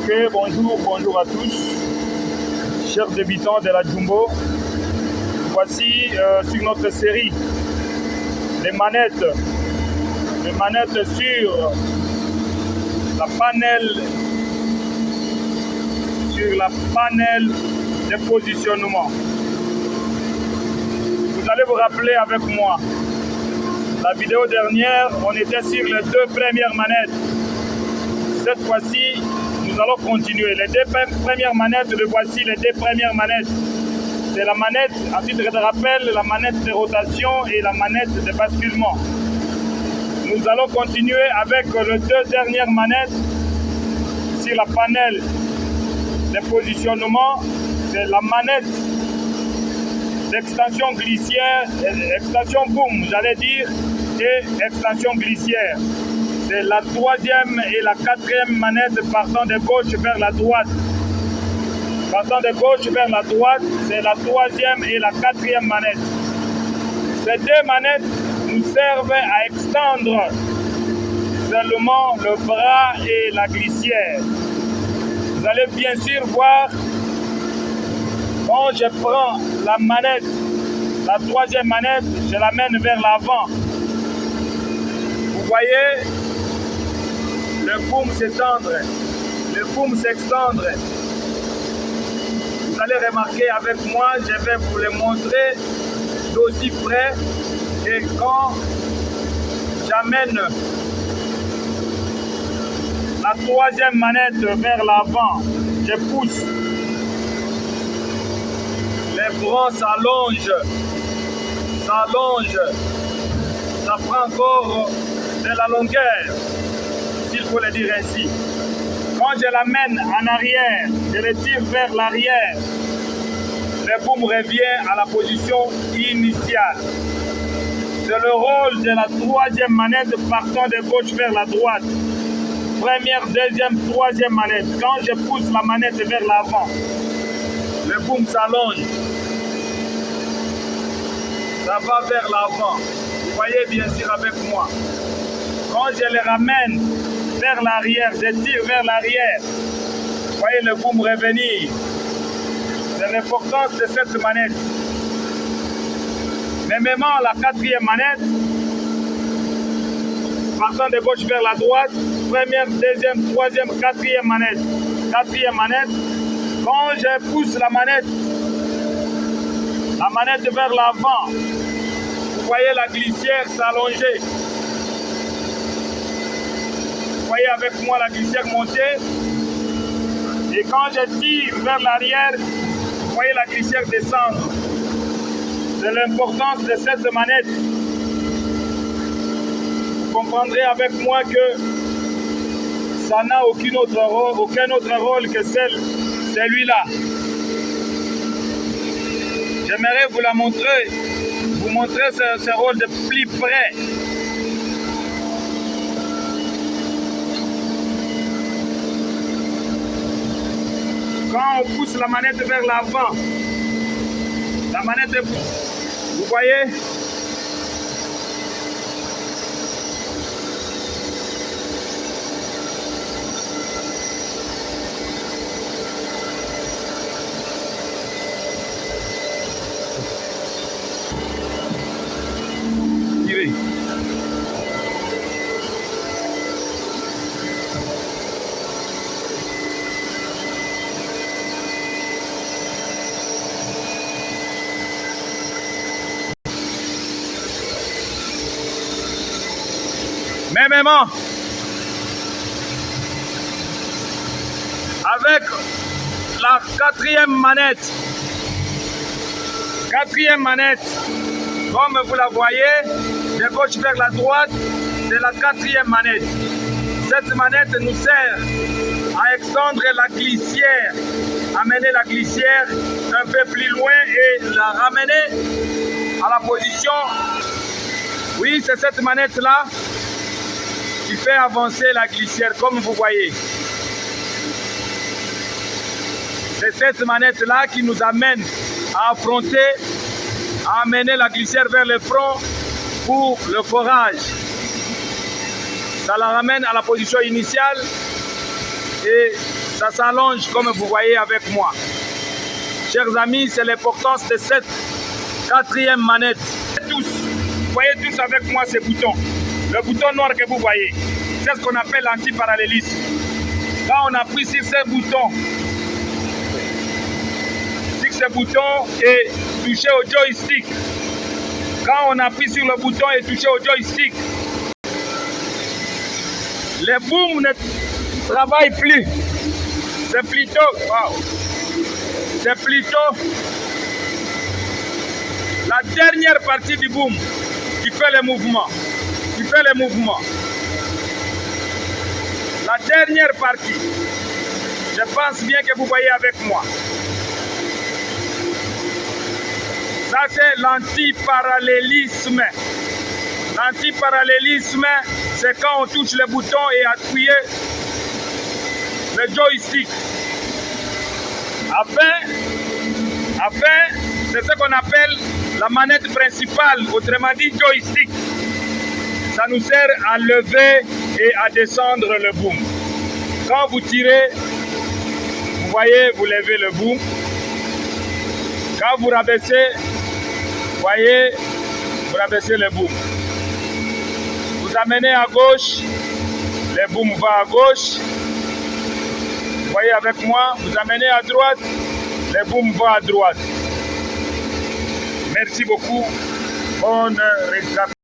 Ok, bonjour à tous, chers débutants de la Jumbo. Voici sur notre série les manettes sur la panel de positionnement. Vous allez vous rappeler avec moi, la vidéo dernière, on était sur les deux premières manettes. Cette fois-ci, nous allons continuer. Les deux premières manettes, voici les deux premières manettes. C'est la manette, à titre de rappel, la manette de rotation et la manette de basculement. Nous allons continuer avec les deux dernières manettes sur la panel de positionnement. C'est la manette d'extension glissière, extension boom, j'allais dire, et extension glissière. C'est la troisième et la quatrième manette partant de gauche vers la droite. Partant de gauche vers la droite, c'est la troisième et la quatrième manette. Ces deux manettes nous servent à extendre seulement le bras et la glissière. Vous allez bien sûr voir, quand je prends la manette, la troisième manette, je l'amène vers l'avant. Vous voyez, le boom s'étendre, le boom s'extendre. Vous allez remarquer avec moi, je vais vous le montrer d'aussi près. Et quand j'amène la troisième manette vers l'avant, je pousse. Les bras s'allongent, ça prend encore de la longueur, s'il faut le dire ainsi. Quand je l'amène en arrière, je le tire vers l'arrière, le boom revient à la position initiale. C'est le rôle de la troisième manette partant de gauche vers la droite. Première, deuxième, troisième manette. Quand je pousse la manette vers l'avant, le boom s'allonge. Ça va vers l'avant. Vous voyez bien sûr avec moi. Quand je le ramène vers l'arrière, je tire vers l'arrière. Vous voyez le boom revenir. C'est l'importance de cette manette. Mais même la quatrième manette, partant de gauche vers la droite, première, deuxième, troisième, quatrième manette. Quatrième manette, quand je pousse la manette vers l'avant, vous voyez la glissière s'allonger. Vous voyez avec moi la glissière monter. Et quand je tire vers l'arrière, vous voyez la glissière descendre. C'est l'importance de cette manette. Vous comprendrez avec moi que ça n'a aucun autre rôle que celui-là. J'aimerais vous la montrer, vous montrer ce rôle de plus près. Quand on pousse la manette vers l'avant, la manette est... Vous voyez? Tirez. Même avec la quatrième manette, comme vous la voyez, de gauche vers la droite, c'est la quatrième manette. Cette manette nous sert à extendre la glissière, amener la glissière un peu plus loin et la ramener à la position. Oui, c'est cette manette-là qui fait avancer la glissière, comme vous voyez. C'est cette manette-là qui nous amène à affronter, à amener la glissière vers le front pour le forage. Ça la ramène à la position initiale et ça s'allonge comme vous voyez avec moi. Chers amis, c'est l'importance de cette quatrième manette. Vous voyez tous avec moi ces boutons. Le bouton noir que vous voyez, c'est ce qu'on appelle l'antiparallélisme. Quand on appuie sur ce bouton et touché au joystick, quand on appuie sur le bouton et touché au joystick, les booms ne travaillent plus. C'est plutôt la dernière partie du boom qui fait les mouvements. La dernière partie. Je pense bien que vous voyez avec moi. Ça, c'est l'antiparallélisme. L'antiparallélisme, c'est quand on touche le bouton et appuie le joystick. Enfin, c'est ce qu'on appelle la manette principale, autrement dit joystick. Ça nous sert à lever et à descendre le boom. Quand vous tirez, vous voyez, vous levez le boom. Quand vous rabaissez, vous voyez, vous rabaissez le boom. Vous amenez à gauche, le boom va à gauche. Vous voyez avec moi, vous amenez à droite, le boom va à droite. Merci beaucoup. Bonne récapitulation.